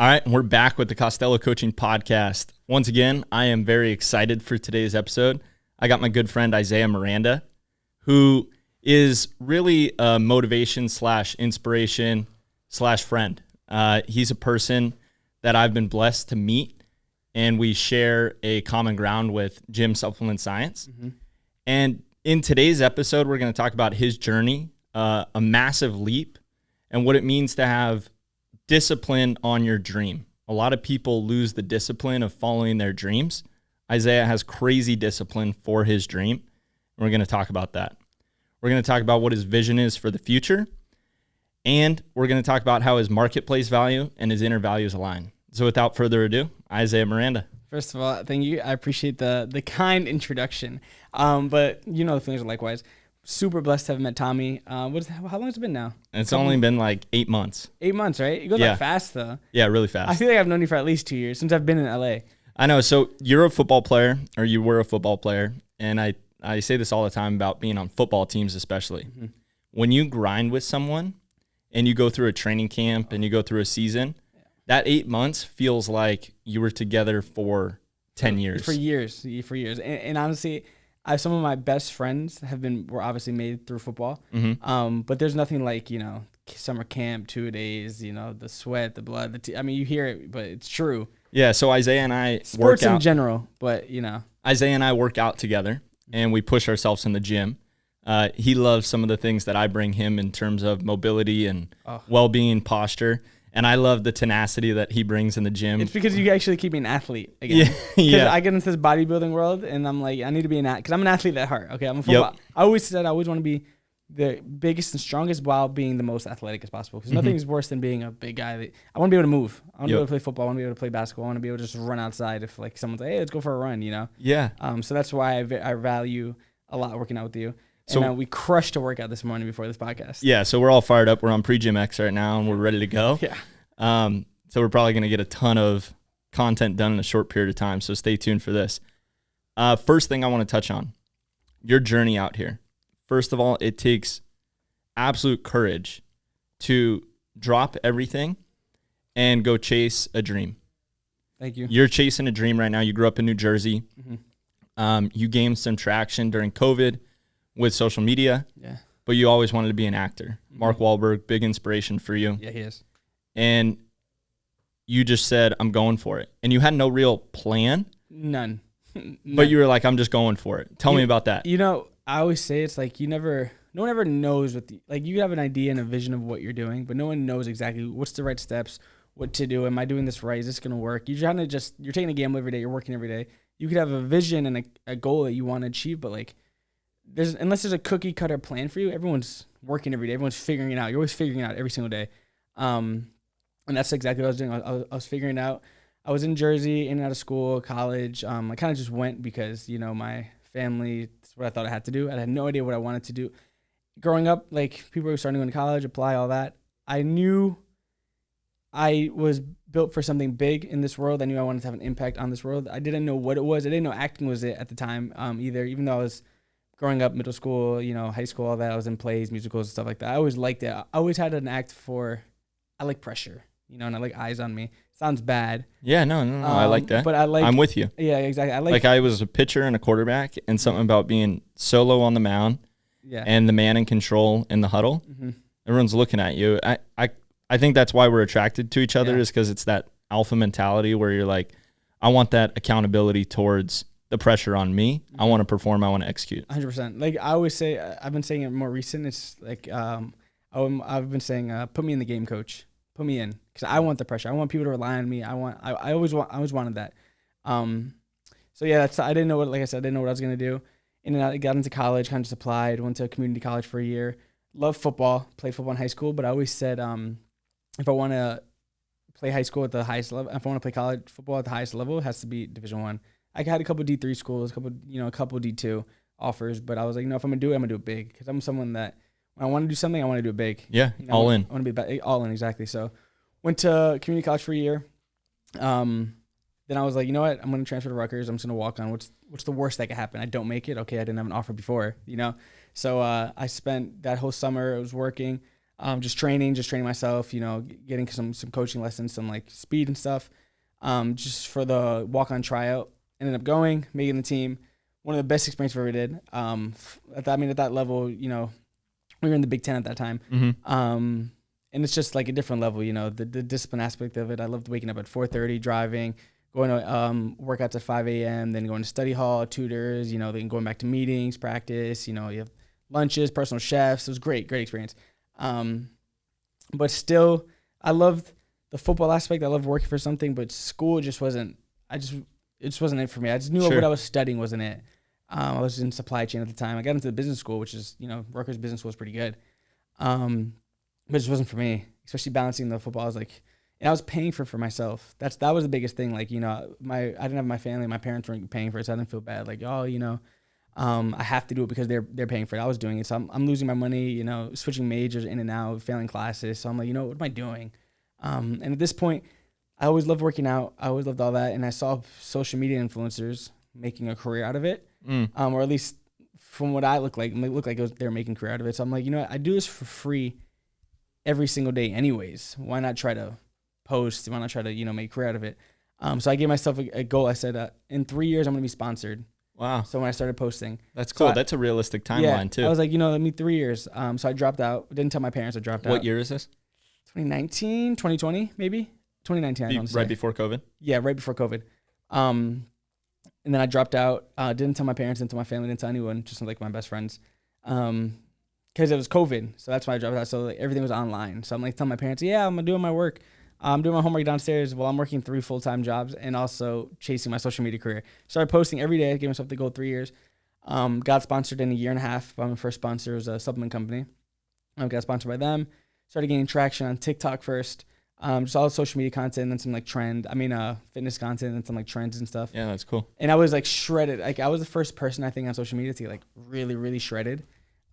All right, we're back with the Costello Coaching Podcast. Once again, I am very excited for today's episode. I got my good friend Isaiah Miranda, who is really a motivation / inspiration / friend. He's a person that I've been blessed to meet, and we share a common ground with gym supplement science. Mm-hmm. And in today's episode, we're going to talk about his journey, a massive leap, and what it means to have discipline on your dream. A lot of people lose the discipline of following their dreams. Isaiah has crazy discipline for his dream. And we're going to talk about that. We're going to talk about what his vision is for the future. And we're going to talk about how his marketplace value and his inner values align. So without further ado, Isaiah Miranda. First of all, thank you. I appreciate the kind introduction. But you know the feelings are likewise. Super blessed to have met Tommy. How long has it been now? It's only been like 8 months. 8 months, right? It goes like fast though. Yeah, really fast. I feel like I've known you for at least 2 years since I've been in LA. I know. So you're a football player, or you were a football player. And I say this all the time about being on football teams especially. Mm-hmm. When you grind with someone and you go through a training camp and you go through a season, that 8 months feels like you were together for 10 years. For years. And honestly, some of my best friends were obviously made through football. Mm-hmm. But there's nothing like, summer camp, 2 days, the sweat, the blood. You hear it, but it's true. Yeah, so Isaiah and I sports in general, but Isaiah and I work out together, and we push ourselves in the gym. He loves some of the things that I bring him in terms of mobility and well-being, posture. And I love the tenacity that he brings in the gym. It's because you actually keep me an athlete again. Yeah. I get into this bodybuilding world, and I'm like, I need to be an athlete because I'm an athlete at heart. Okay, I'm a football. Yep. I always said I always want to be the biggest and strongest while being the most athletic as possible. Because nothing is worse than being a big guy. I want to be able to move. I want to be able to play football. I want to be able to play basketball. I want to be able to just run outside if like someone's like, hey, let's go for a run. Yeah. So that's why I value a lot working out with you. And we crushed a workout this morning before this podcast. Yeah, so we're all fired up. We're on pre-gym X right now, and we're ready to go. Yeah. So we're probably going to get a ton of content done in a short period of time, so stay tuned for this. First thing I want to touch on, your journey out here. First of all, it takes absolute courage to drop everything and go chase a dream. Thank you. You're chasing a dream right now. You grew up in New Jersey. Mm-hmm. You gained some traction during COVID with social media. Yeah. But you always wanted to be an actor. Mm-hmm. Mark Wahlberg, big inspiration for you. Yeah, he is. And you just said, I'm going for it. And you had no real plan. None. But you were like, I'm just going for it. Tell me about that. I always say it's like no one ever knows you have an idea and a vision of what you're doing, but no one knows exactly what's the right steps, what to do. Am I doing this right? Is this going to work? You're taking a gamble every day. You're working every day. You could have a vision and a goal that you want to achieve, but like, unless there's a cookie cutter plan for you, everyone's working every day. Everyone's figuring it out. You're always figuring it out every single day. And that's exactly what I was doing. I was figuring it out. I was in Jersey, in and out of school, college. I kind of just went because, my family, that's what I thought I had to do. I had no idea what I wanted to do. Growing up, like, people were starting to go to college, apply, all that. I knew I was built for something big in this world. I knew I wanted to have an impact on this world. I didn't know what it was. I didn't know acting was it at the time either, even though I was growing up, middle school, high school, all that. I was in plays, musicals, and stuff like that. I always liked it. I always had an act I like pressure, and I like eyes on me. Sounds bad. Yeah, no, I like that. But I'm with you. Yeah, exactly. I was a pitcher and a quarterback, and something about being solo on the mound and the man in control in the huddle. Mm-hmm. Everyone's looking at you. I think that's why we're attracted to each other is because it's that alpha mentality where you're like, I want that accountability towards the pressure on me. I want to perform. I want to execute. 100%. Like I always say, I've been saying it more recent. It's like I've been saying, put me in the game, coach. Put me in because I want the pressure. I want people to rely on me. I always wanted that. So yeah, I didn't know what I didn't know what I was gonna do. And then I got into college, kind of just applied. Went to community college for a year. Loved football. Played football in high school, but I always said, if I want to play high school at the highest level, if I want to play college football at the highest level, it has to be Division I. I had a couple D3 schools, a couple D2 offers, but I was like, if I'm gonna do it, I'm gonna do it big because I'm someone that when I want to do something, I want to do it big. Yeah, all in. I want to be all in, exactly. So went to community college for a year. Then I was like, you know what? I'm going to transfer to Rutgers. I'm just going to walk on. What's the worst that could happen? I don't make it. Okay, I didn't have an offer before, So I spent that whole summer. I was working. just training myself, getting some coaching lessons, some like speed and stuff, just for the walk-on tryout. Ended up going, making the team. One of the best experiences we ever did. At that level, we were in the Big Ten at that time. Mm-hmm. And it's just like a different level, the discipline aspect of it. I loved waking up at 4:30, driving, going to workouts at 5 a.m., then going to study hall, tutors, then going back to meetings, practice, you have lunches, personal chefs. It was great experience. But still, I loved the football aspect. I loved working for something, but school just wasn't, it just wasn't it for me. I just knew what I was studying wasn't it. I was in supply chain at the time. I got into the business school, which is, Rutgers Business School is pretty good. But it just wasn't for me, especially balancing the football. I was like, and I was paying for myself. That was the biggest thing. Like, I didn't have my family. My parents weren't paying for it, so I didn't feel bad. Like, I have to do it because they're paying for it. I was doing it, so I'm losing my money. Switching majors in and out, failing classes. So I'm like, what am I doing? And at this point, I always loved working out. I always loved all that, and I saw social media influencers making a career out of it, or at least from what I look like they were making a career out of it. So I'm like, I do this for free every single day anyways. Why not try to post? Why not try to, make a career out of it? So I gave myself a goal. I said, in 3 years, I'm going to be sponsored. Wow. So when I started posting. That's cool. That's a realistic timeline too. I was like, let me 3 years. So I dropped out. Didn't tell my parents I dropped out. What year is this? 2019, 2020, maybe? 2019, I don't say. Right before COVID? Yeah, right before COVID. And then I dropped out. Didn't tell my parents, didn't tell my family, didn't tell anyone, just like my best friends. Because it was COVID, so that's why I dropped out. So like, everything was online. So I'm like telling my parents, yeah, I'm doing my work. I'm doing my homework downstairs while I'm working 3 full-time jobs and also chasing my social media career. Started posting every day. I gave myself the goal 3 years. Got sponsored in a year and a half by my first sponsor. It was a supplement company. Got sponsored by them. Started gaining traction on TikTok first. Just all social media content and then some like fitness content and some like trends and stuff. Yeah, that's cool. And I was like shredded. Like I was the first person I think on social media to get like really, really shredded.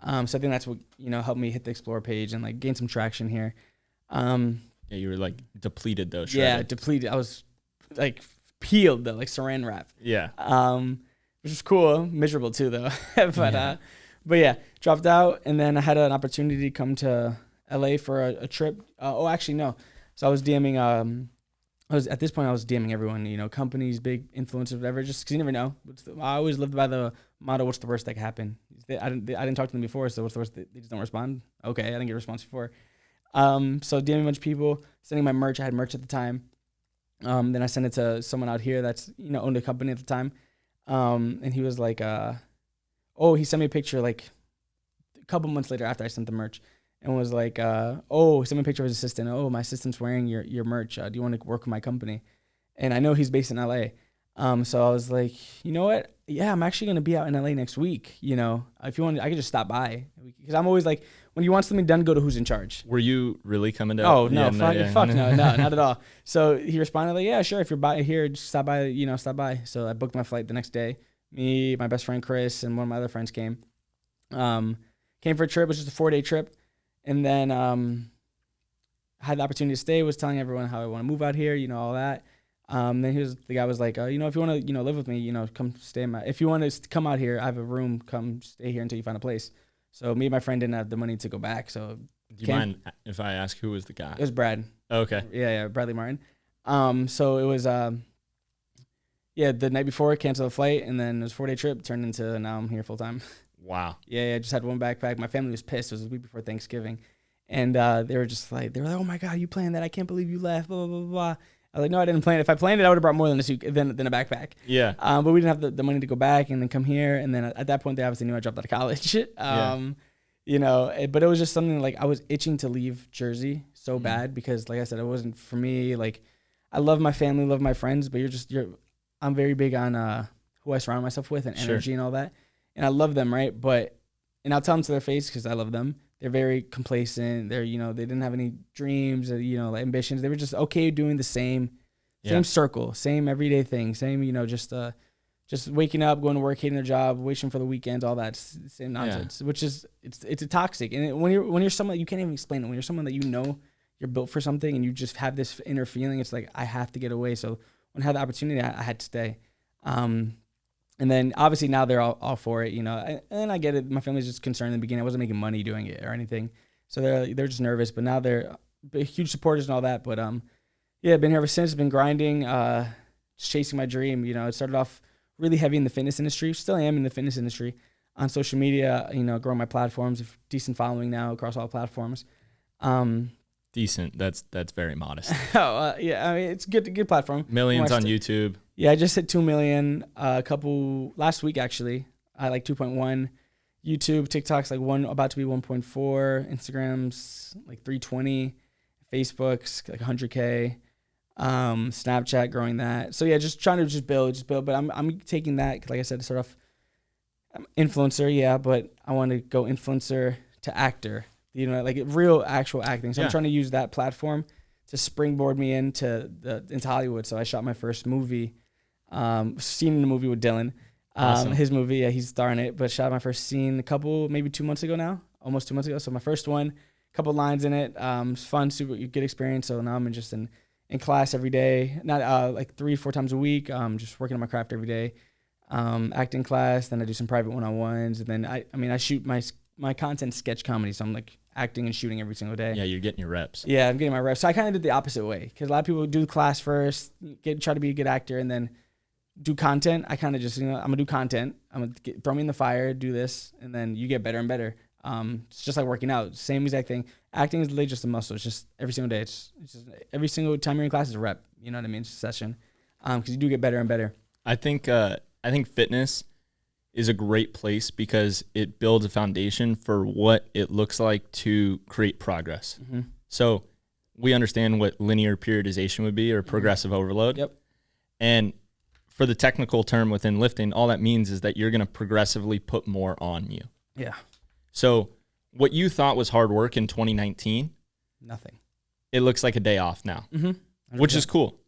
So I think that's what, helped me hit the Explore page and like gain some traction here. Yeah, you were like depleted though. Shredded. Yeah, depleted. I was like peeled though, like saran wrap. Yeah. Which was cool. Miserable too though. But yeah, dropped out and then I had an opportunity to come to LA for a trip. Actually no. So I was DMing, at this point I was DMing everyone, companies, big influencers, whatever, just because you never know. I always lived by the motto, what's the worst that could happen? I didn't talk to them before, so what's the worst? They just don't respond. Okay, I didn't get a response before. So DMing a bunch of people, sending my merch. I had merch at the time. Then I sent it to someone out here that's, owned a company at the time. And he was like, he sent me a picture like a couple months later after I sent the merch. And was like, send me a picture of his assistant. Oh, my assistant's wearing your merch. Do you want to work with my company? And I know he's based in LA. So I was like, you know what? Yeah, I'm actually going to be out in LA next week. If you want, I could just stop by. Because I'm always like, when you want something done, go to who's in charge. Were you really coming to? Oh, no, fuck no, not at all. So he responded like, yeah, sure. If you're by here, just stop by, stop by. So I booked my flight the next day. Me, my best friend, Chris, and one of my other friends came. Came for a trip. It was just a 4-day trip. And then I had the opportunity to stay, was telling everyone how I want to move out here, all that. Then the guy was like, if you want to, live with me, come stay if you want to come out here, I have a room, come stay here until you find a place. So me and my friend didn't have the money to go back. So do you mind if I ask who was the guy? It was Brad. Okay. Yeah, Bradley Martin. So it was, the night before I canceled the flight and then it was a 4-day trip turned into now I'm here full time. Wow. Yeah, I just had one backpack. My family was pissed. It was the week before Thanksgiving. And they were like, oh my God, you planned that. I can't believe you left, blah, blah, blah, blah. I was like, no, I didn't plan it. If I planned it, I would have brought more than a backpack. Yeah. But we didn't have the money to go back and then come here. And then at that point, they obviously knew I dropped out of college. But it was just something like I was itching to leave Jersey so bad because, like I said, it wasn't for me. Like, I love my family, love my friends, but I'm very big on who I surround myself with and energy and all that. And I love them, right? And I'll tell them to their face because I love them. They're very complacent. They're, they didn't have any dreams or, ambitions. They were just okay doing the same circle, same everyday thing, same, just waking up, going to work, hating their job, waiting for the weekends, all that same nonsense, which is, it's toxic. And when you're someone, you can't even explain it. When you're someone that you're built for something and you just have this inner feeling, it's like, I have to get away. So when I had the opportunity, I had to stay. And then obviously now they're all for it, and I get it. My family's just concerned in the beginning. I wasn't making money doing it or anything. So they're just nervous, but now they're huge supporters and all that. But yeah, I've been here ever since. Been grinding, just chasing my dream. You know, it started off really heavy in the fitness industry. Still am in the fitness industry. On social media, you know, growing my platforms, decent following now across all platforms. Decent. That's very modest. Yeah, I mean, it's good platform. Millions on YouTube. Yeah, I just hit 2 million last week actually. I like 2.1. YouTube, TikTok's like about to be 1.4. Instagram's like 320. Facebook's like 100K. Snapchat growing that. So yeah, just trying to build. But I'm taking that, like I said, sort of influencer, yeah, but I want to go influencer to actor, you know, like real actual acting. So I'm trying to use that platform to springboard me into Hollywood. So I shot my first movie, scene in the movie with Dylan. Awesome. His movie, yeah, he's starring it, but shot my first scene maybe 2 months ago now, almost 2 months ago. So my first one, couple lines in it. It's fun, super good experience. So now I'm just in class every day, not like 3-4 times a week. Just working on my craft every day. Acting class, then I do some private one-on-ones, and then I shoot my content sketch comedy, so I'm like acting and shooting every single day. Yeah, you're getting your reps. Yeah, I'm getting my reps. So I kind of did the opposite way, because a lot of people do class first, try to be a good actor, and then do content. I kind of just, I'm gonna do content. I'm gonna throw me in the fire, do this, and then you get better and better. It's just like working out, same exact thing. Acting is literally just a muscle. It's just every single day. It's just every single time you're in class is a rep. You know what I mean? It's a session, because you do get better and better. I think fitness is a great place because it builds a foundation for what it looks like to create progress. Mm-hmm. So we understand what linear periodization would be, or progressive overload. Yep. And for the technical term within lifting, all that means is that you're going to progressively put more on you. Yeah. So what you thought was hard work in 2019, nothing. It looks like a day off now, which is cool.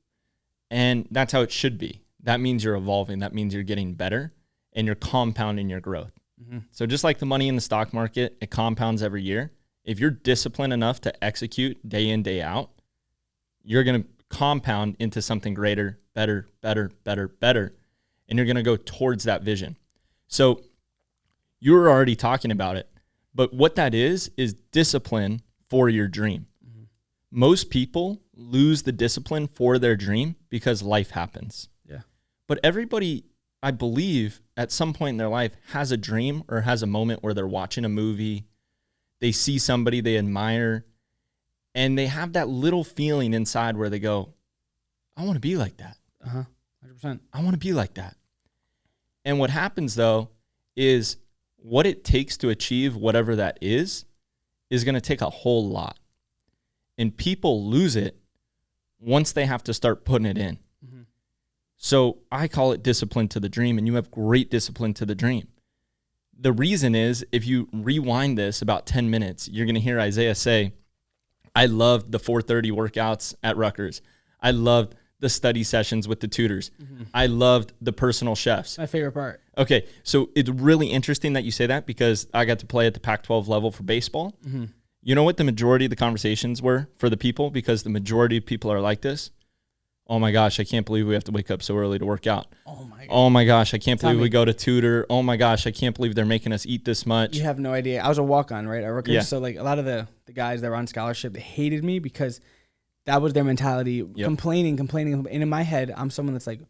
And that's how it should be. That means you're evolving. That means you're getting better and you're compounding your growth. Mm-hmm. So just like the money in the stock market, it compounds every year. If you're disciplined enough to execute day in, day out, you're going to compound into something greater, better, and you're going to go towards that vision. So you were already talking about it, but what that is discipline for your dream. Mm-hmm. Most people lose the discipline for their dream because life happens. Yeah. But everybody, I believe, at some point in their life has a dream or has a moment where they're watching a movie, they see somebody they admire, and they have that little feeling inside where they go, I want to be like that. 100%. I want to be like that. And what happens, though, is what it takes to achieve whatever that is going to take a whole lot. And people lose it once they have to start putting it in. Mm-hmm. So I call it discipline to the dream, and you have great discipline to the dream. The reason is, if you rewind this about 10 minutes, you're going to hear Isaiah say, I loved the 4:30 workouts at Rutgers. I loved the study sessions with the tutors. Mm-hmm. I loved the personal chefs. My favorite part. Okay, so it's really interesting that you say that, because I got to play at the Pac-12 level for baseball. Mm-hmm. You know what the majority of the conversations were for the people? Because the majority of people are like this. Oh my gosh, I can't believe we have to wake up so early to work out. Oh my gosh, I can't believe we go to tutor. Oh my gosh, I can't believe they're making us eat this much. You have no idea. I was a walk-on, right, at Rutgers. Yeah. So like a lot of the guys that were on scholarship, they hated me because that was their mentality, complaining. And in my head, I'm someone that's like,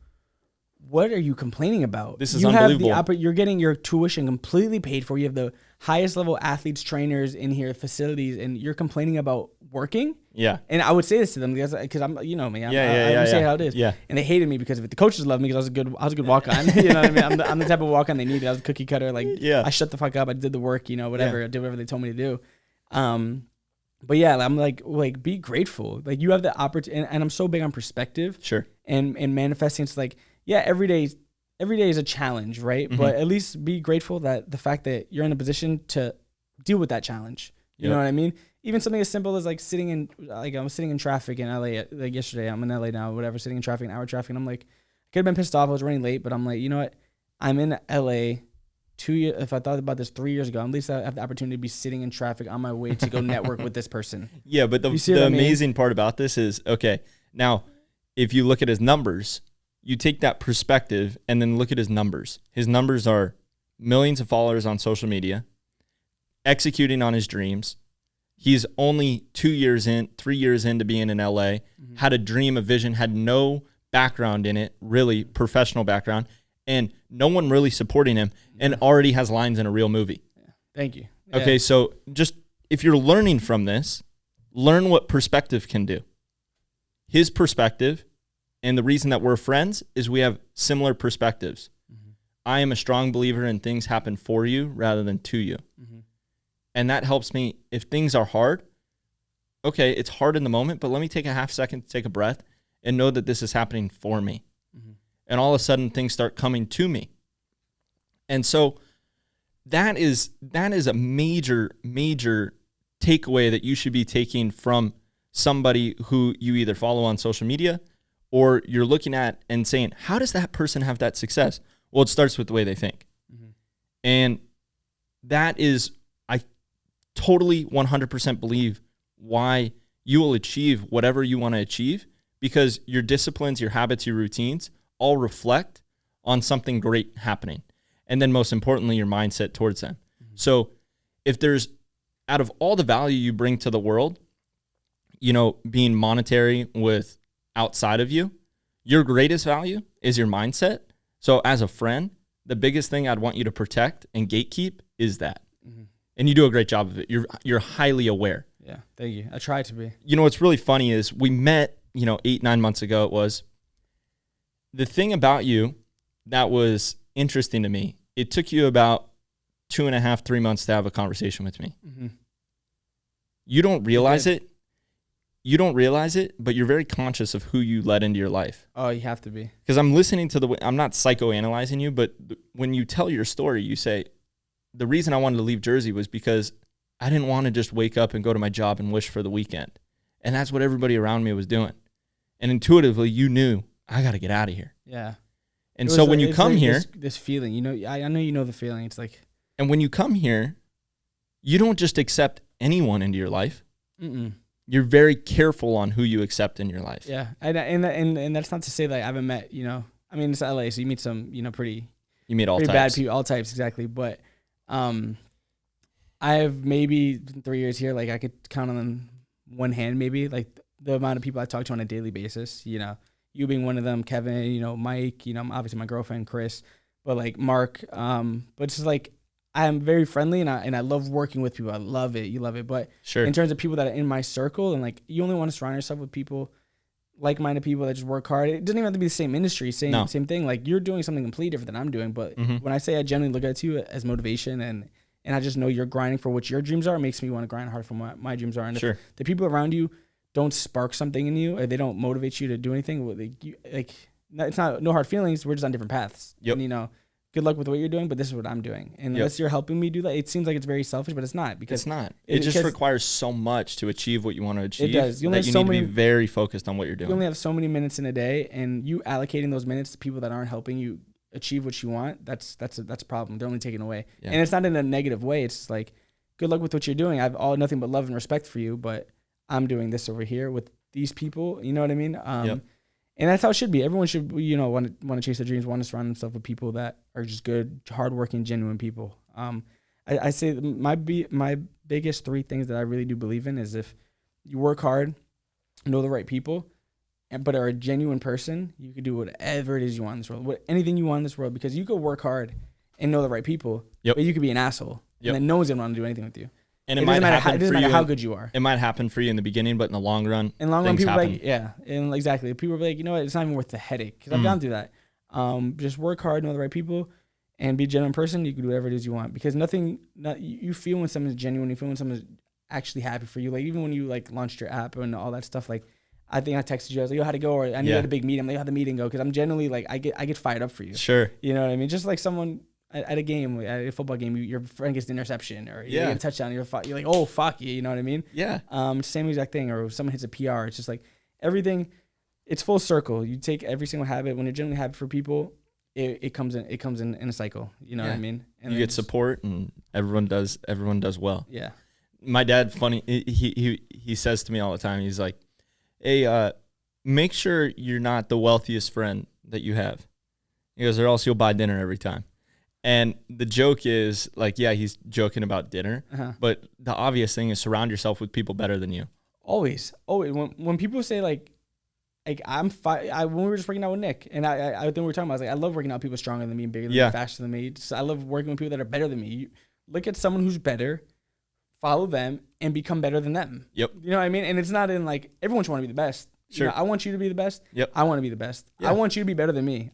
what are you complaining about? This is unbelievable. You're getting your tuition completely paid for. You have the highest level athletes, trainers in here, facilities, and you're complaining about working? Yeah. And I would say this to them because I'm, you know me. I say how it is. Yeah. And they hated me because of it. The coaches loved me because I was a good walk-on. You know what I mean? I'm the type of walk-on they needed. I was a cookie cutter. Like, I shut the fuck up. I did the work, whatever. I did whatever they told me to do. But yeah, I'm like be grateful. Like, you have the opportunity, and I'm so big on perspective. Sure. And manifesting. It's like, every day is a challenge, right? Mm-hmm. But at least be grateful that the fact that you're in a position to deal with that challenge. You know what I mean? Even something as simple as like I'm sitting in traffic in LA, like yesterday, I'm in LA now, whatever, sitting in traffic, an hour traffic. And I'm like, I could have been pissed off. I was running late, but I'm like, you know what? I'm in LA 2 years. If I thought about this 3 years ago, at least I have the opportunity to be sitting in traffic on my way to go network with this person. Yeah. But the amazing part about this is, okay, now if you look at his numbers, you take that perspective and then look at his numbers. His numbers are millions of followers on social media, executing on his dreams, He's only 2 years in, 3 years into being in LA, had a dream, a vision, had no background in it, really professional background, and no one really supporting him, and already has lines in a real movie. Yeah. Thank you. Okay, so just if you're learning from this, learn what perspective can do. His perspective, and the reason that we're friends is we have similar perspectives. I am a strong believer in things happen for you rather than to you. And that helps me. If things are hard, okay, it's hard in the moment, but let me take a half second to take a breath and know that this is happening for me. And all of a sudden things start coming to me. And so that is a major, major takeaway that you should be taking from somebody who you either follow on social media or you're looking at and saying, how does that person have that success? Well, it starts with the way they think. And that is, I totally 100% believe why you will achieve whatever you want to achieve, because your disciplines, your habits, your routines all reflect on something great happening. And then most importantly, your mindset towards them. So if there's, out of all the value you bring to the world, you know, being monetary with outside of you, your greatest value is your mindset. So as a friend, the biggest thing I'd want you to protect and gatekeep is that. And you do a great job of it. You're highly aware. Yeah, thank you. I try to be. You know, what's really funny is we met, 8-9 months ago. It was the thing about you that was interesting to me. It took you about 2.5, 3 months to have a conversation with me. You don't realize it. You don't realize it, but you're very conscious of who you let into your life. Oh, you have to be. Because I'm listening to I'm not psychoanalyzing you, but when you tell your story, you say, the reason I wanted to leave Jersey was because I didn't want to just wake up and go to my job and wish for the weekend. And that's what everybody around me was doing. And intuitively, you knew, I got to get out of here. Yeah. And so when you come here, this feeling, I know you know the feeling. It's like, and when you come here, you don't just accept anyone into your life. You're very careful on who you accept in your life. Yeah. And that's not to say that I haven't met, I mean, it's LA, so you meet some, you meet all types. Bad people, all types, exactly. But I have maybe 3 years here, like I could count on one hand, maybe, like the amount of people I talk to on a daily basis, you being one of them, Kevin, Mike, obviously my girlfriend, Chris, but like Mark, but it's just like, I'm very friendly and I love working with people. I love it. You love it. But in terms of people that are in my circle, and like, you only want to surround yourself with people, like-minded people that just work hard. It doesn't even have to be the same industry, same thing. Like, you're doing something completely different than I'm doing. But when I say I genuinely look at you as motivation and I just know you're grinding for what your dreams are, it makes me want to grind hard for what my dreams are. And if the people around you don't spark something in you, or they don't motivate you to do anything, it's not no hard feelings. We're just on different paths. And, good luck with what you're doing, but this is what I'm doing. And unless you're helping me do that, it seems like it's very selfish, but it's not. Because it's not. It just requires so much to achieve what you want to achieve. It does. You need to be very focused on what you're doing. You only have so many minutes in a day, and you allocating those minutes to people that aren't helping you achieve what you want, that's a problem. They're only taken away. And it's not in a negative way. It's just like, good luck with what you're doing. I have nothing but love and respect for you, but I'm doing this over here with these people. You know what I mean? And that's how it should be. Everyone should, want to chase their dreams, want to surround themselves with people that are just good, hardworking, genuine people. I say my biggest 3 things that I really do believe in is if you work hard, know the right people, but are a genuine person, you can do whatever it is you want in this world, anything you want in this world, because you could work hard and know the right people, but you could be an asshole, and then no one's gonna want to do anything with you. And it doesn't matter how good you are. It might happen for you in the beginning, but in the long run, people and exactly. People are like, you know what? It's not even worth the headache, because I've gone through that. Just work hard, know the right people, and be a genuine person. You can do whatever it is you want, because you feel when someone's genuine. You feel when someone's actually happy for you. Like, even when you launched your app and all that stuff. Like, I think I texted you. I was like, "Yo, how'd it go?" Or I knew you had a big meeting. I'm like, "How'd the meeting go?" Because I'm generally I get fired up for you. Sure. You know what I mean? Just like someone at a game, at a football game, your friend gets an interception or you get a touchdown, you're like, oh, fuck you know what I mean? Yeah. Same exact thing. Or if someone hits a PR, it's just like everything, it's full circle. You take every single habit. When you're genuinely happy for people, it comes in a cycle. You know what I mean? And you get support, and everyone does well. Yeah. My dad, funny, he says to me all the time, he's like, hey, make sure you're not the wealthiest friend that you have. He goes, or else you'll buy dinner every time. And the joke is like, yeah, he's joking about dinner, but the obvious thing is surround yourself with people better than you. Always. When people say like when we were just working out with Nick, and I think we were talking about, I was like, I love working out with people stronger than me, bigger than me, faster than me. I love working with people that are better than me. You look at someone who's better, follow them, and become better than them. Yep. You know what I mean? And it's not in like, everyone should want to be the best. Sure. You know, I want you to be the best. Yep. I want to be the best. Yeah. I want you to be better than me.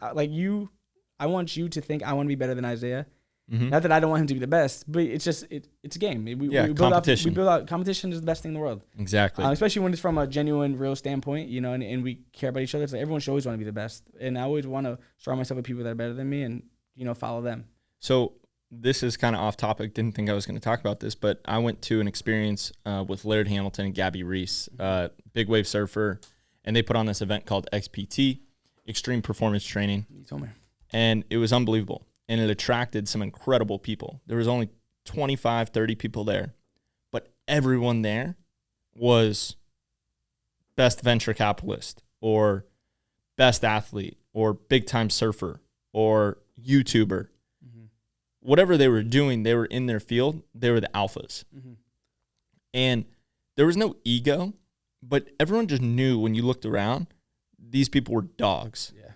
I want you to think I want to be better than Isaiah. Not that I don't want him to be the best, but it's just it's a game. We build competition. We build out competition is the best thing in the world. Exactly. Especially when it's from a genuine, real standpoint, you know, and we care about each other. It's like everyone should always want to be the best, and I always want to surround myself with people that are better than me, and follow them. So this is kind of off topic. Didn't think I was going to talk about this, but I went to an experience with Laird Hamilton and Gabby Reese, big wave surfer, and they put on this event called XPT, Extreme Performance Training. You told me. And it was unbelievable. And it attracted some incredible people. There was only 25, 30 people there. But everyone there was best venture capitalist or best athlete or big time surfer or YouTuber. Whatever they were doing, they were in their field. They were the alphas. And there was no ego, but everyone just knew when you looked around, these people were dogs. Yeah.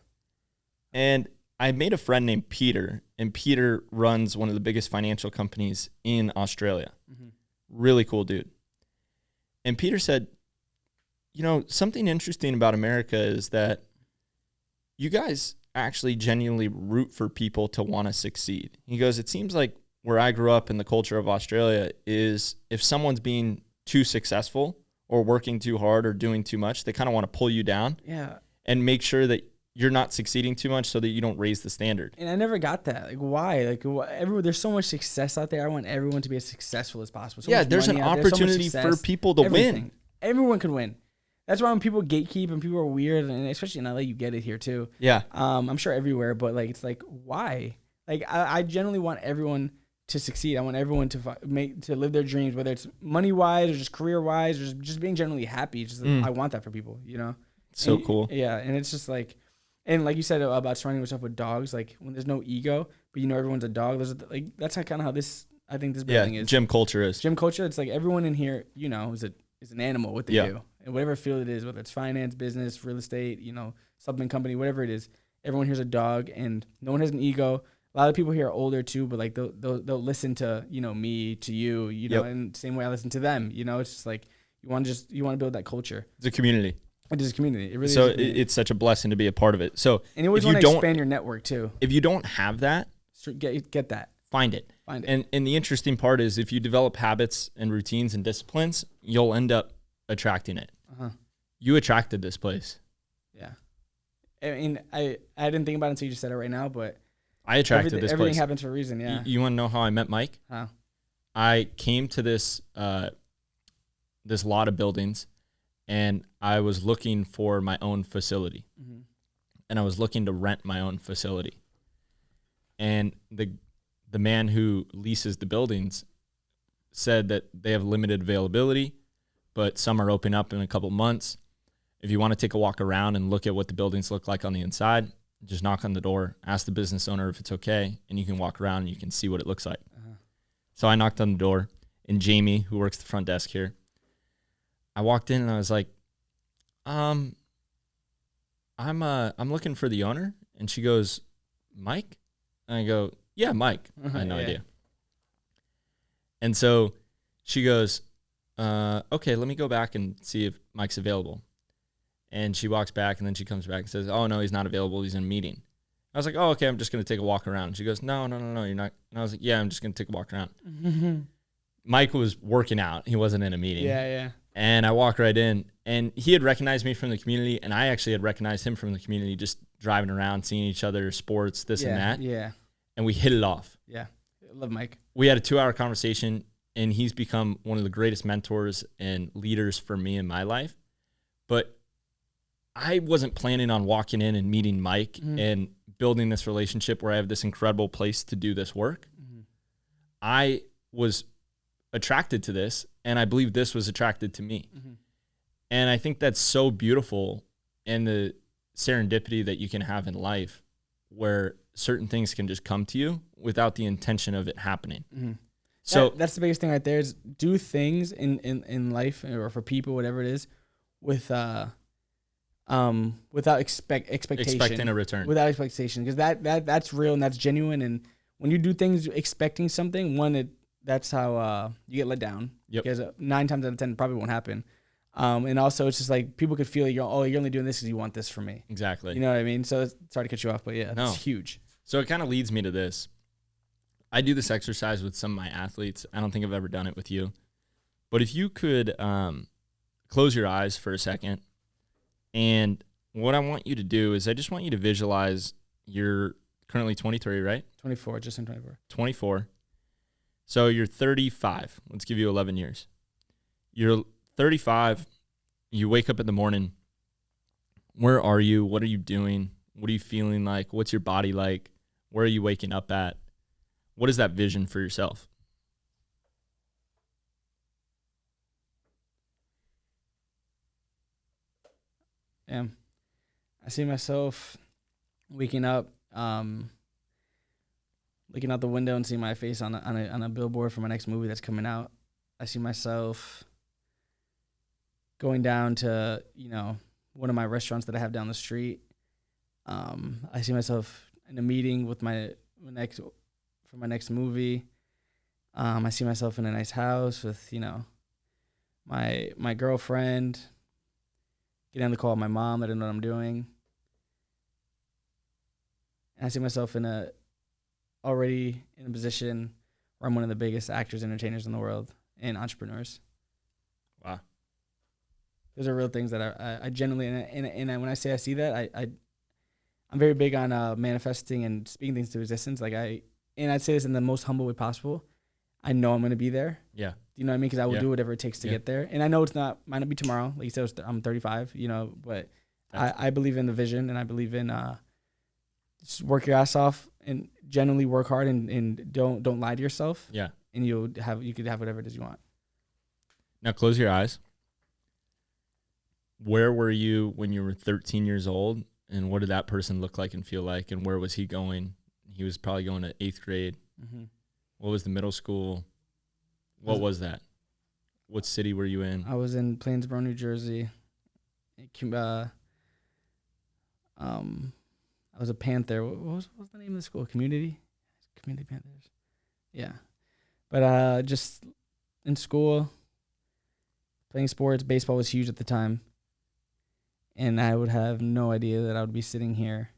And I made a friend named Peter, and Peter runs one of the biggest financial companies in Australia. Really cool dude. And Peter said, something interesting about America is that you guys actually genuinely root for people to want to succeed. He goes, it seems like where I grew up in the culture of Australia is if someone's being too successful or working too hard or doing too much, they kind of want to pull you down and make sure that you're not succeeding too much so that you don't raise the standard. And I never got that. Like, why? Like, everyone, there's so much success out there. I want everyone to be as successful as possible. So there's an opportunity for people to win. Everyone can win. That's why when people gatekeep and people are weird, and especially in LA, you get it here too. Yeah. I'm sure everywhere, but like, it's like, why? Like, I generally want everyone to succeed. I want everyone to live their dreams, whether it's money wise or just career wise or just being generally happy. Just I want that for people, So cool. Yeah. And it's just like, and like you said about surrounding yourself with dogs, like when there's no ego, but everyone's a dog. That's kind of how I think this building is. Gym culture is. Gym culture. It's like everyone in here, is an animal. What they do, and whatever field it is, whether it's finance, business, real estate, supplement company, whatever it is, everyone here's a dog, and no one has an ego. A lot of people here are older too, but like they'll listen to me, to you, and the same way I listen to them. It's just like you want to build that culture. It's a community. It is a community. It really so is. So it's such a blessing to be a part of it. So and you always want to expand your network too. If you don't have that, get that. Find it. And the interesting part is if you develop habits and routines and disciplines, you'll end up attracting it. You attracted this place. Yeah. I mean, I didn't think about it until you just said it right now, but I attracted this place. Everything happens for a reason. Yeah. You want to know how I met Mike? How? I came to this lot of buildings, and I was looking for my own facility. And I was looking to rent my own facility. And the man who leases the buildings said that they have limited availability, but some are open up in a couple months. If you want to take a walk around and look at what the buildings look like on the inside, just knock on the door, ask the business owner if it's okay, and you can walk around and you can see what it looks like. So I knocked on the door, and Jamie, who works the front desk here, I walked in and I was like, I'm looking for the owner. And she goes, Mike? And I go, yeah, Mike. I had no idea. And so she goes, okay, let me go back and see if Mike's available. And she walks back, and then she comes back and says, oh, no, he's not available. He's in a meeting. I was like, oh, okay, I'm just going to take a walk around. And she goes, no, you're not. And I was like, yeah, I'm just going to take a walk around. Mike was working out. He wasn't in a meeting. Yeah. And I walked right in, and he had recognized me from the community, and I actually had recognized him from the community, just driving around, seeing each other, sports, this and that. Yeah. And we hit it off. Yeah. I love Mike. We had a 2-hour conversation, and he's become one of the greatest mentors and leaders for me in my life. But I wasn't planning on walking in and meeting Mike and building this relationship where I have this incredible place to do this work. I was attracted to this, and I believe this was attracted to me. And I think that's so beautiful, and the serendipity that you can have in life where certain things can just come to you without the intention of it happening. Mm-hmm. So that's the biggest thing right there is do things in life or for people, whatever it is, with without expectation. expecting a return. Without expectation, because that's real and that's genuine. And when you do things expecting something, that's how you get let down. Yep. Because 9 times out of 10 it probably won't happen. And also it's just like people could feel you're only doing this because you want this from me. Exactly. You know what I mean? So sorry to cut you off, but yeah, it's huge. So it kind of leads me to this. I do this exercise with some of my athletes. I don't think I've ever done it with you. But if you could close your eyes for a second, and what I want you to do is I just want you to visualize you're currently 23, right? 24, just in 24. 24. So you're 35. Let's give you 11 years. You're 35. You wake up in the morning. Where are you? What are you doing? What are you feeling like? What's your body like? Where are you waking up at? What is that vision for yourself? Yeah. I see myself waking up, looking out the window and seeing my face on a billboard for my next movie that's coming out. I see myself going down to, one of my restaurants that I have down the street. I see myself in a meeting with my next movie. I see myself in a nice house with, my girlfriend, getting on the call with my mom, letting her know what I'm doing. And I see myself already in a position where I'm one of the biggest actors, entertainers in the world, and entrepreneurs. Wow. Those are real things that I genuinely, and when I say I see that, I'm very big on manifesting and speaking things to existence. I'd say this in the most humble way possible. I know I'm going to be there. Yeah. You know what I mean? Because I will do whatever it takes to get there. And I know might not be tomorrow. Like you said, I'm 35, but I believe in the vision, and I believe in just work your ass off and genuinely work hard and don't lie to yourself. Yeah. And you could have whatever it is you want. Now close your eyes. Where were you when you were 13 years old? And what did that person look like and feel like? And where was he going? He was probably going to 8th grade. Mm-hmm. What was the middle school? What was that? What city were you in? I was in Plainsboro, New Jersey. I was a Panther. What was the name of the school? Community Panthers. Yeah. But just in school, playing sports, baseball was huge at the time. And I would have no idea that I would be sitting here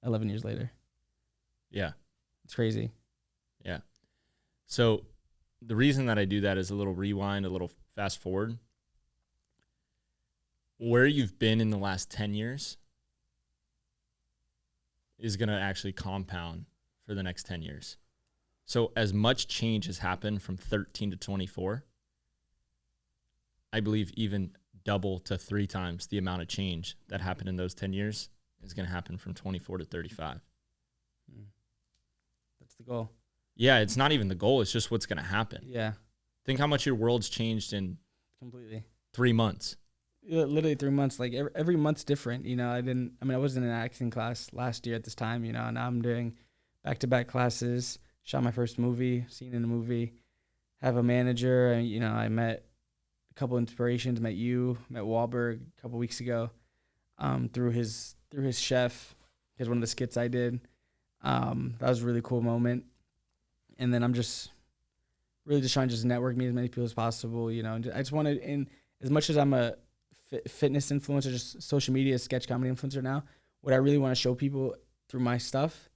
11 years later. Yeah. It's crazy. Yeah. So the reason that I do that is a little rewind, a little fast forward. Where you've been in the last 10 years is going to actually compound for the next 10 years. So as much change has happened from 13 to 24, I believe even double to 3 times the amount of change that happened in those 10 years is going to happen from 24 to 35. That's the goal. Yeah, it's not even the goal. It's just what's going to happen. Yeah. Think how much your world's changed in completely 3 months. Literally 3 months. Like every month's different. I was in an acting class last year at this time, and now I'm doing back-to-back classes, shot my first movie, scene in a movie, have a manager. And, I met a couple inspirations, met Wahlberg a couple weeks ago, through his chef, because one of the skits I did. That was a really cool moment. And then I'm just really just trying to just network, meet as many people as possible, and I just want to, and as much as I'm a fitness influencer, just social media, sketch comedy influencer now, what I really want to show people through my stuff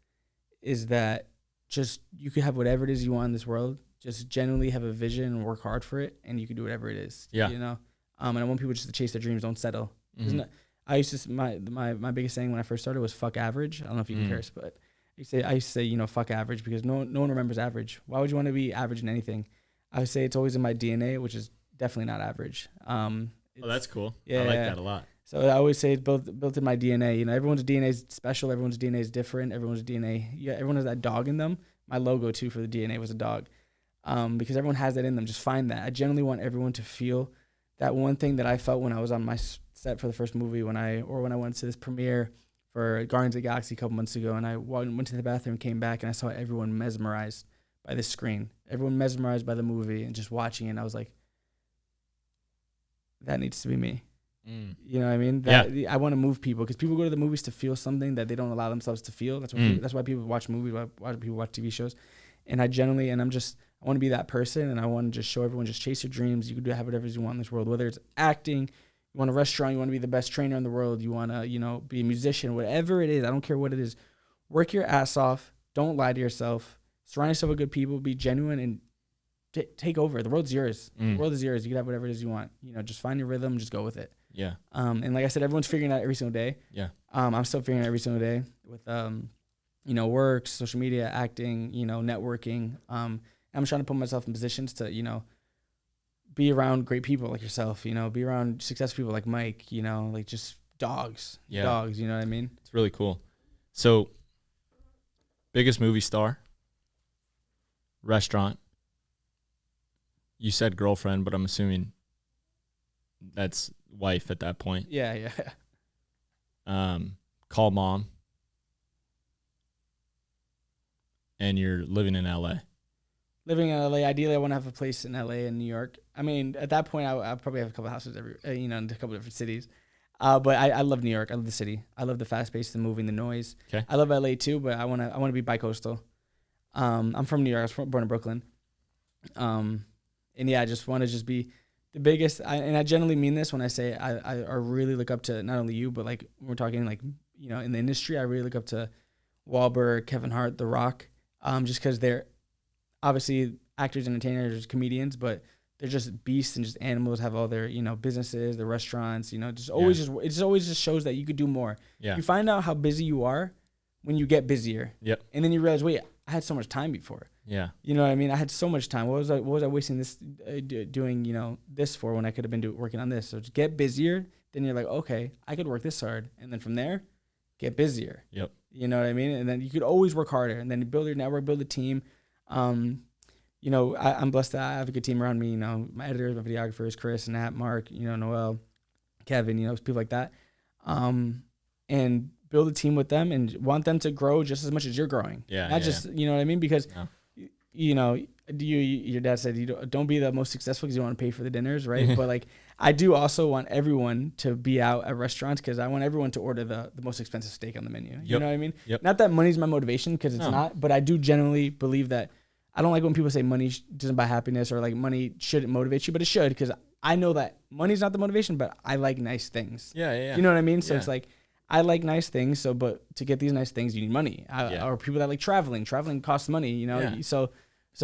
is that just you could have whatever it is you want in this world. Just genuinely have a vision and work hard for it, and you can do whatever it is. Yeah. And I want people just to chase their dreams, don't settle. Mm-hmm. I used to, my biggest saying when I first started was fuck average. I don't know if you can curse, but I used to say, fuck average, because no one remembers average. Why would you want to be average in anything? I would say it's always in my DNA, which is definitely not average. That's cool. Yeah, I like that a lot. So I always say it's built in my DNA. Everyone's DNA is special. Everyone's DNA is different. Everyone's DNA, everyone has that dog in them. My logo too for the DNA was a dog, because everyone has that in them. Just find that. I generally want everyone to feel that one thing that I felt when I was on my set for the first movie, when I went to this premiere for Guardians of the Galaxy a couple months ago, and I went to the bathroom, came back, and I saw everyone mesmerized by the screen. Everyone mesmerized by the movie and just watching it. And I was like, that needs to be me. You know what I mean? I want to move people, because people go to the movies to feel something that they don't allow themselves to feel. That's why people watch movies, why people watch TV shows. And I want to be that person, and I want to just show everyone, just chase your dreams. You can have whatever you want in this world, whether it's acting, you want a restaurant, you want to be the best trainer in the world, you want to, be a musician, whatever it is. I don't care what it is. Work your ass off. Don't lie to yourself. Surround yourself with good people. Be genuine and take over. The world's yours. The world is yours. You can have whatever it is you want. Just find your rhythm. Just go with it. Yeah. And like I said, everyone's figuring it out every single day. Yeah. I'm still figuring it out every single day with, work, social media, acting, networking. I'm trying to put myself in positions to, be around great people like yourself, be around successful people like Mike, like just dogs, you know what I mean? It's really cool. So, biggest movie star, restaurant. You said girlfriend, but I'm assuming that's wife at that point. Yeah. Call mom. And you're living in LA. Living in LA, ideally, I want to have a place in LA and New York. I mean, at that point, I probably have a couple of houses in a couple of different cities. But I love New York. I love the city. I love the fast pace, the moving, the noise. Okay. I love LA too, but I want to be bi-coastal. I'm from New York. I was born in Brooklyn. And yeah, I just want to be the biggest. And I generally mean this when I say I really look up to not only you, but like when we're talking like in the industry, I really look up to Wahlberg, Kevin Hart, The Rock, just because they're obviously actors, entertainers, comedians, but they're just beasts and just animals, have all their, businesses, their restaurants, it just always just shows that you could do more. Yeah. You find out how busy you are when you get busier. Yep. And then you realize, wait, I had so much time before. Yeah. You know what I mean? I had so much time. What was I wasting this doing, this for when I could have been working on this? So just get busier. Then you're like, okay, I could work this hard. And then from there, get busier. Yep. You know what I mean? And then you could always work harder, and then build your network, build a team. I'm blessed that I have a good team around me. My editors, my videographers, Chris, Nat, Mark, Noel, Kevin, people like that. And build a team with them and want them to grow just as much as you're growing. Yeah. Not just, you know what I mean? Because, your dad said, don't be the most successful because you don't want to pay for the dinners, right? But like, I do also want everyone to be out at restaurants because I want everyone to order the most expensive steak on the menu. You know what I mean? Yep. Not that money's my motivation, because it's not, but I do generally believe that. I don't like when people say money doesn't buy happiness, or like money shouldn't motivate you, but it should, because I know that money's not the motivation, but I like nice things. Yeah. You know what I mean? So it's like, I like nice things. So, but to get these nice things, you need money. Or people that like traveling. Traveling costs money, Yeah. So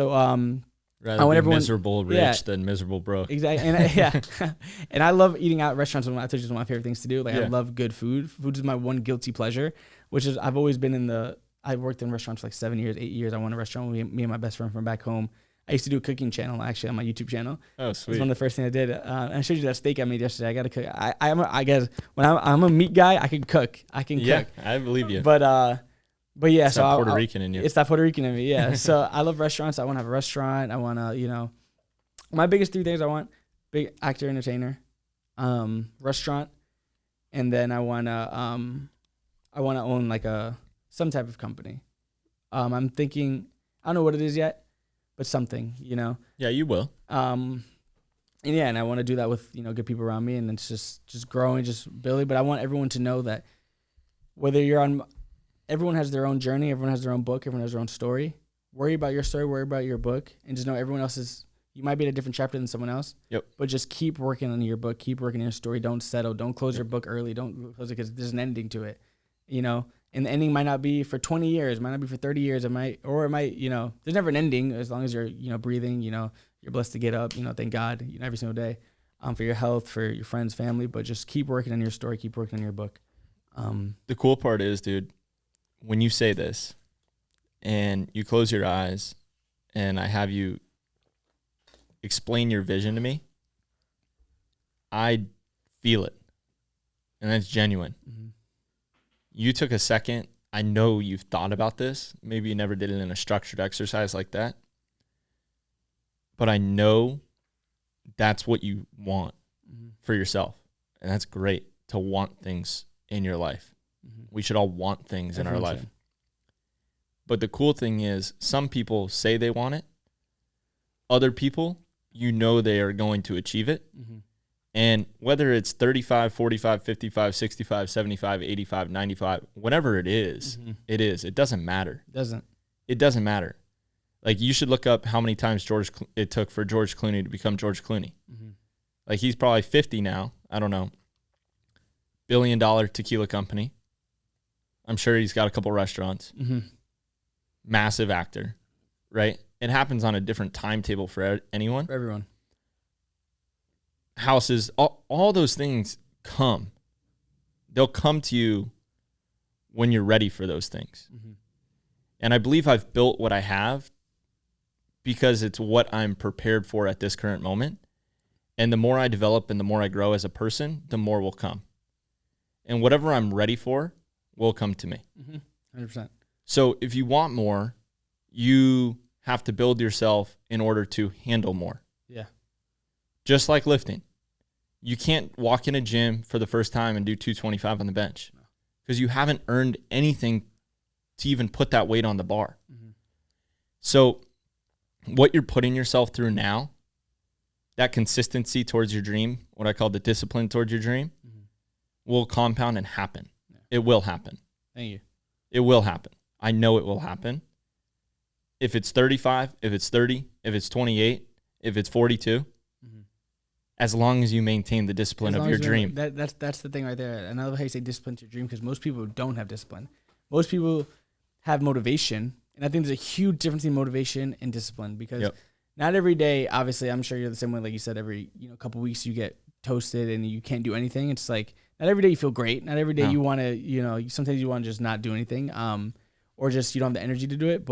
rather I want everyone miserable rich than miserable broke. Exactly. And and I love eating out at restaurants. I told you, it's one of my favorite things to do. Like I love good food. Food is my one guilty pleasure, which is I've always been I worked in restaurants for like 7 years, 8 years. I won a restaurant with me and my best friend from back home. I used to do a cooking channel actually on my YouTube channel. Oh, sweet. It was one of the first things I did. And I showed you that steak I made yesterday. I got to cook. I guess when I'm a meat guy, I can cook. I can cook. Yeah, I believe you. But yeah, it's so that Puerto Rican in you. It's that Puerto Rican in me, yeah. So I love restaurants. I want to have a restaurant. I want to, my biggest 3 things I want: big actor, entertainer, restaurant, and then I want to own like some type of company. I'm thinking, I don't know what it is yet, but something, Yeah, you will. And I want to do that with, good people around me, and it's just growing, just building. But I want everyone to know that whether everyone has their own journey, everyone has their own book, everyone has their own story. Worry about your story, worry about your book, and just know everyone else's. You might be at a different chapter than someone else. Yep. But just keep working on your book, keep working on your story. Don't settle. Don't close your book early. Don't close it because there's an ending to it, And the ending might not be for 20 years, might not be for 30 years. It might, there's never an ending as long as you're, breathing, you're blessed to get up, thank God, every single day, for your health, for your friends, family, but just keep working on your story, keep working on your book. The cool part is, dude, when you say this and you close your eyes and I have you explain your vision to me, I feel it. And that's genuine. Mm-hmm. You took a second. I know you've thought about this. Maybe you never did it in a structured exercise like that. But I know that's what you want for yourself. And that's great to want things in your life. We should all want things in our Everyone life. should. But the cool thing is some people say they want it. Other people, they are going to achieve it. Mm-hmm. And whether it's 35, 45, 55, 65, 75, 85, 95, whatever it is, it is. It doesn't matter. It doesn't matter. Like, you should look up how many times it took for George Clooney to become George Clooney. Mm-hmm. Like, he's probably 50 now. I don't know. $1 billion tequila company. I'm sure he's got a couple restaurants. Mm-hmm. Massive actor, right? It happens on a different timetable for anyone. For everyone. Houses, all those things come. They'll come to you when you're ready for those things. Mm-hmm. And I believe I've built what I have because it's what I'm prepared for at this current moment. And the more I develop and the more I grow as a person, the more will come. And whatever I'm ready for will come to me. 100%. So if you want more, you have to build yourself in order to handle more. Yeah. Just like lifting. You can't walk in a gym for the first time and do 225 on the bench because you haven't earned anything to even put that weight on the bar. Mm-hmm. So what you're putting yourself through now, that consistency towards your dream, what I call the discipline towards your dream, will compound and happen. Yeah. It will happen. Thank you. It will happen. I know it will happen. If it's 35, if it's 30, if it's 28, if it's 42, as long as you maintain the discipline of your dream. That's the thing right there. And I love how you say discipline to your dream because most people don't have discipline. Most people have motivation. And I think there's a huge difference in motivation and discipline because not every day, obviously, I'm sure you're the same way. Like you said, every couple weeks you get toasted and you can't do anything. It's like not every day you feel great. Not every day you want to, sometimes you want to just not do anything or just you don't have the energy to do it.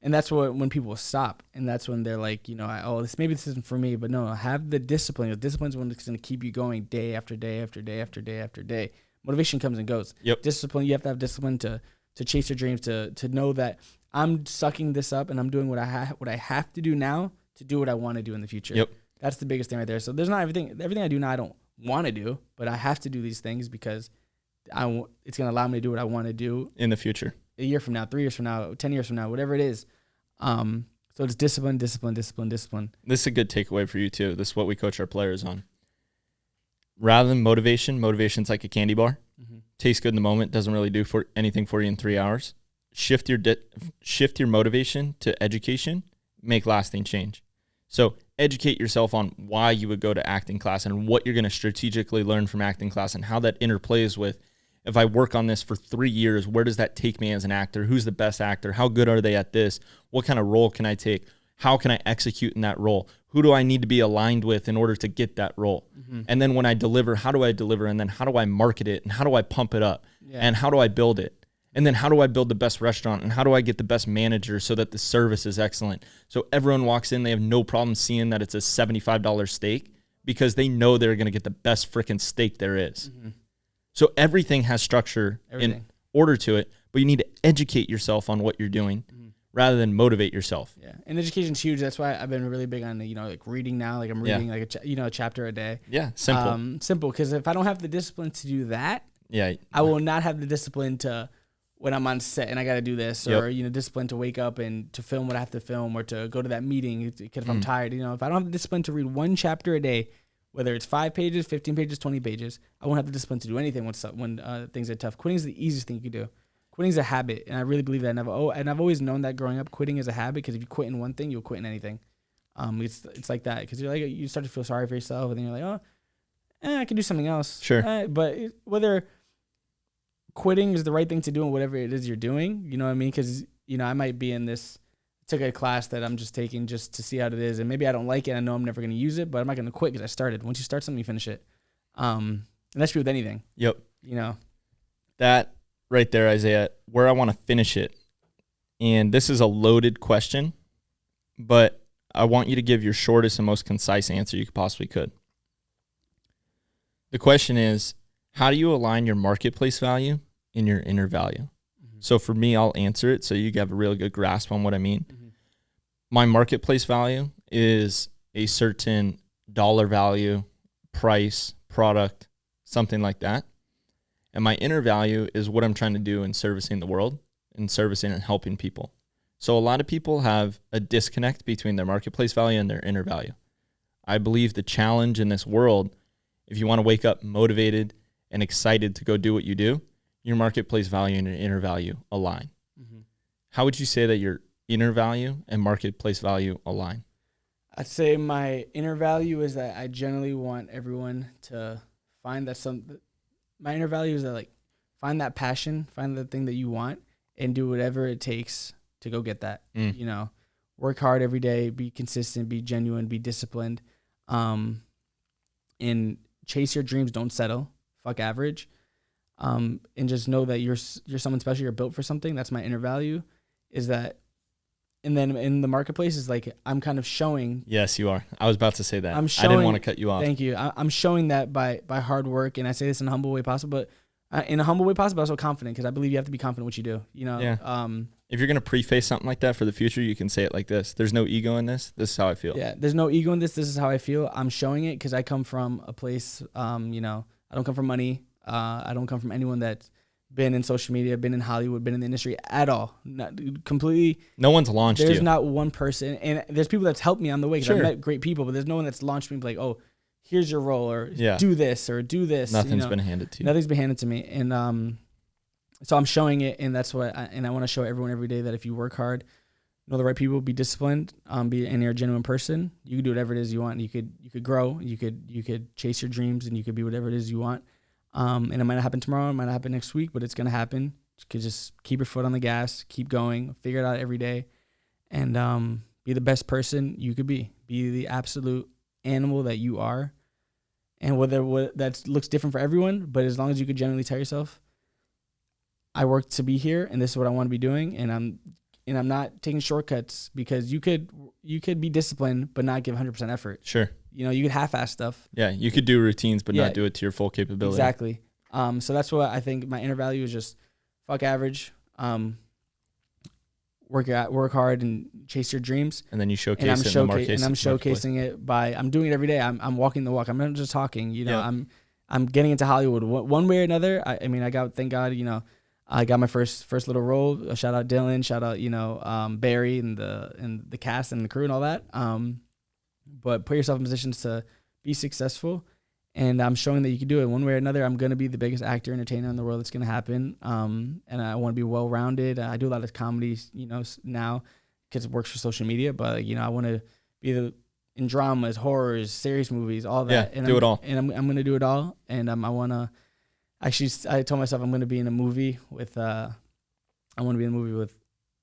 And that's when people stop, and that's when they're like, this isn't for me. But no, have the discipline. The discipline is when it's going to keep you going day after day after day after day after day. Motivation comes and goes. Yep. Discipline, you have to have discipline to chase your dreams, to know that I'm sucking this up and I'm doing what I have to do now to do what I want to do in the future. Yep. That's the biggest thing right there. So there's not everything I do now I don't want to do, but I have to do these things because it's going to allow me to do what I want to do in the future. A year from now, 3 years from now, 10 years from now, whatever it is. So it's discipline. This is a good takeaway for you too. This is what we coach our players on. Rather than motivation's like a candy bar. Mm-hmm. Tastes good in the moment, doesn't really do anything for you in 3 hours. Shift your motivation to education, make lasting change. So educate yourself on why you would go to acting class and what you're going to strategically learn from acting class and how that interplays with, if I work on this for 3 years, where does that take me as an actor? Who's the best actor? How good are they at this? What kind of role can I take? How can I execute in that role? Who do I need to be aligned with in order to get that role? Mm-hmm. And then when I deliver, how do I deliver? And then how do I market it? And how do I pump it up? Yeah. And how do I build it? And then how do I build the best restaurant? And how do I get the best manager so that the service is excellent? So everyone walks in, they have no problem seeing that it's a $75 steak because they know they're going to get the best freaking steak there is. Mm-hmm. So everything has structure in order to it, but you need to educate yourself on what you're doing rather than motivate yourself. Yeah, and education's huge. That's why I've been really big on like reading now. Like I'm reading like a chapter a day. Yeah, simple. Simple, because if I don't have the discipline to do that, I will not have the discipline to when I'm on set and I got to do this, or discipline to wake up and to film what I have to film, or to go to that meeting because if I'm tired. If I don't have the discipline to read one chapter a day, whether it's 5 pages, 15 pages, 20 pages, I won't have the discipline to do anything when things are tough. Quitting is the easiest thing you can do. Quitting is a habit, and I really believe that. And I've always known that growing up, quitting is a habit because if you quit in one thing, you'll quit in anything. It's like that because you start to feel sorry for yourself, and then you're like, I can do something else. Sure. But whether quitting is the right thing to do in whatever it is you're doing, you know what I mean? Because I might be in this. Took a class that I'm just taking just to see how it is, and maybe I don't like it. I know I'm never going to use it, but I'm not going to quit because I started. Once you start something, you finish it. And that's true with anything. Yep. That right there, Isaiah, where I want to finish it, and this is a loaded question, but I want you to give your shortest and most concise answer you possibly could. The question is, how do you align your marketplace value and your inner value? So for me, I'll answer it so you have a really good grasp on what I mean. Mm-hmm. My marketplace value is a certain dollar value, price, product, something like that. And my inner value is what I'm trying to do in servicing the world and servicing and helping people. So a lot of people have a disconnect between their marketplace value and their inner value. I believe the challenge in this world, if you want to wake up motivated and excited to go do what you do, your marketplace value and your inner value align. Mm-hmm. How would you say that your inner value and marketplace value align? I'd say my inner value is that I generally want everyone to find that my inner value is that, like, find that passion, find the thing that you want, and do whatever it takes to go get that. You know, work hard every day, be consistent, be genuine, be disciplined, and chase your dreams. Don't settle. Fuck average. And just know that you're someone special. You're built for something. That's my inner value. Is that, and then in the marketplace is like I'm kind of showing. Yes, you are. I was about to say that. I'm showing, I didn't want to cut you off. Thank you. I'm showing that by hard work, and I say this in a humble way possible, but in a humble way possible, also confident, because I believe you have to be confident in what you do. You know. Yeah. If you're gonna preface something like that for the future, you can say it like this: "There's no ego in this. This is how I feel." Yeah. There's no ego in this. This is how I feel. I'm showing it because I come from a place. You know, I don't come from money. I don't come from anyone that's been in social media, been in Hollywood, been in the industry at all. Not completely. No one's launched you. There's not one person, and there's people that's helped me on the way. 'Cause Sure. I've met great people, but there's no one that's launched me like, oh, here's your role, or do this, or do this. Nothing's been handed to you. Nothing's been handed to me, and so I'm showing it, and that's what. I want to show everyone every day that if you work hard, know the right people, be disciplined, and you're a genuine person, you can do whatever it is you want. You could grow, you could chase your dreams, and you could be whatever it is you want. And it might not happen tomorrow, it might not happen next week, but it's gonna happen. You could just keep your foot on the gas, keep going, figure it out every day, and be the best person you could be. Be the absolute animal that you are. And whether that looks different for everyone, but as long as you could generally tell yourself, I work to be here, and this is what I want to be doing, and I'm not taking shortcuts, because you could be disciplined but not give 100% effort. Sure. You know, you could half-ass stuff. Yeah, you could do routines but not do it to your full capability. Exactly. So that's what I think my inner value is: just fuck average. Work hard and chase your dreams. And then you showcase it in the marketplace. And I'm showcasing it by I'm doing it every day. I'm walking the walk. I'm not just talking. You know, I'm getting into Hollywood one way or another. I mean, thank God, you know, I got my first little role. Shout out Dylan. Shout out, you know, Barry and the cast and the crew and all that. But put yourself in positions to be successful, and I'm showing that you can do it one way or another. I'm going to be the biggest actor, entertainer in the world. It's going to happen. And I want to be well-rounded. I do a lot of comedy, you know, now because it works for social media, but, you know, I want to be in dramas, horrors, serious movies, all that. Yeah, and do it all. And I'm going to do it all. And I want to, actually, I told myself I'm going to be in a movie with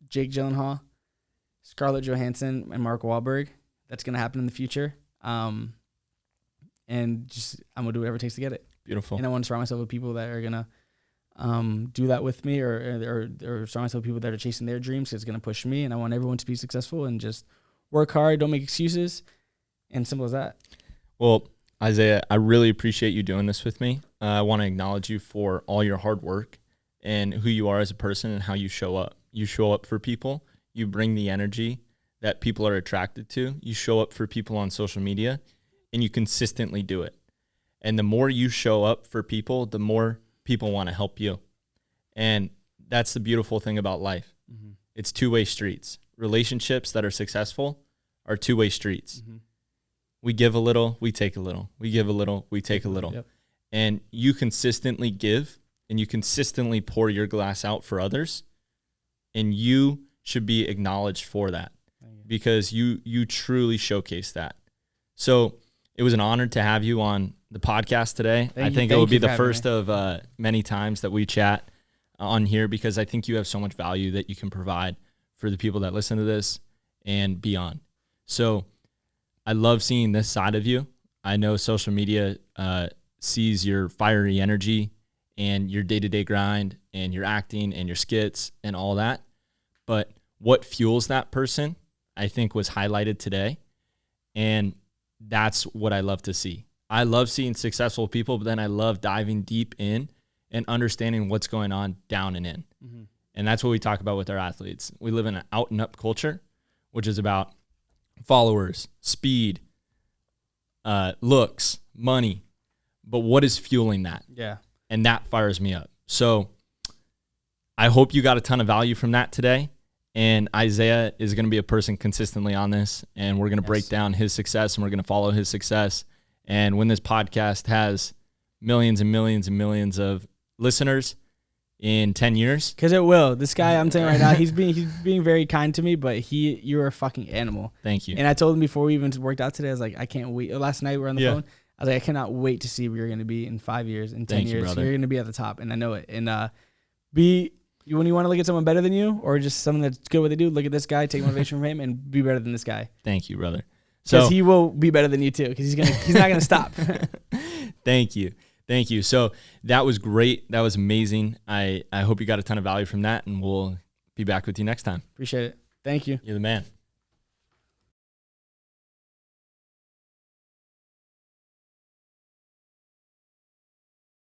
Jake Gyllenhaal, Scarlett Johansson, and Mark Wahlberg. That's going to happen in the future. And just, I'm going to do whatever it takes to get it. Beautiful. And I want to surround myself with people that are going to do that with me, or surround myself with people that are chasing their dreams, because it's going to push me. And I want everyone to be successful and just work hard. Don't make excuses. And simple as that. Well, Isaiah, I really appreciate you doing this with me. I want to acknowledge you for all your hard work and who you are as a person and how you show up. You show up for people. You bring the energy that people are attracted to. You show up for people on social media, and you consistently do it. And the more you show up for people, the more people want to help you. And that's the beautiful thing about life. Mm-hmm. It's two-way streets. Relationships that are successful are two-way streets. Mm-hmm. We give a little, we take a little. We give a little, we take a little. Yep. And you consistently give, and you consistently pour your glass out for others, and you should be acknowledged for that, because you truly showcase that. So it was an honor to have you on the podcast today. I think it will be the first of many times that we chat on here, because I think you have so much value that you can provide for the people that listen to this and beyond. So I love seeing this side of you. I know social media sees your fiery energy and your day-to-day grind and your acting and your skits and all that. But what fuels that person, I think, was highlighted today. And that's what I love to see. I love seeing successful people, but then I love diving deep in and understanding what's going on down and in. Mm-hmm. And that's what we talk about with our athletes. We live in an out and up culture, which is about followers, speed, looks, money. But what is fueling that? Yeah. And that fires me up. So I hope you got a ton of value from that today. And Isaiah is going to be a person consistently on this, and we're going to break down his success, and we're going to follow his success. And when this podcast has millions and millions and millions of listeners in 10 years. Because it will. This guy, I'm telling you right now, he's being very kind to me, but you're a fucking animal. Thank you. And I told him before we even worked out today, I was like, I can't wait. Last night we were on the phone. I was like, I cannot wait to see where you're going to be in 5 years, in 10 years. You're going to be at the top, and I know it. And when you want to look at someone better than you, or just someone that's good at what they do, look at this guy, take motivation from him, and be better than this guy. Thank you, brother. Because he will be better than you too, because he's not going to stop. Thank you. So that was great. That was amazing. I hope you got a ton of value from that, and we'll be back with you next time. Appreciate it. Thank you. You're the man.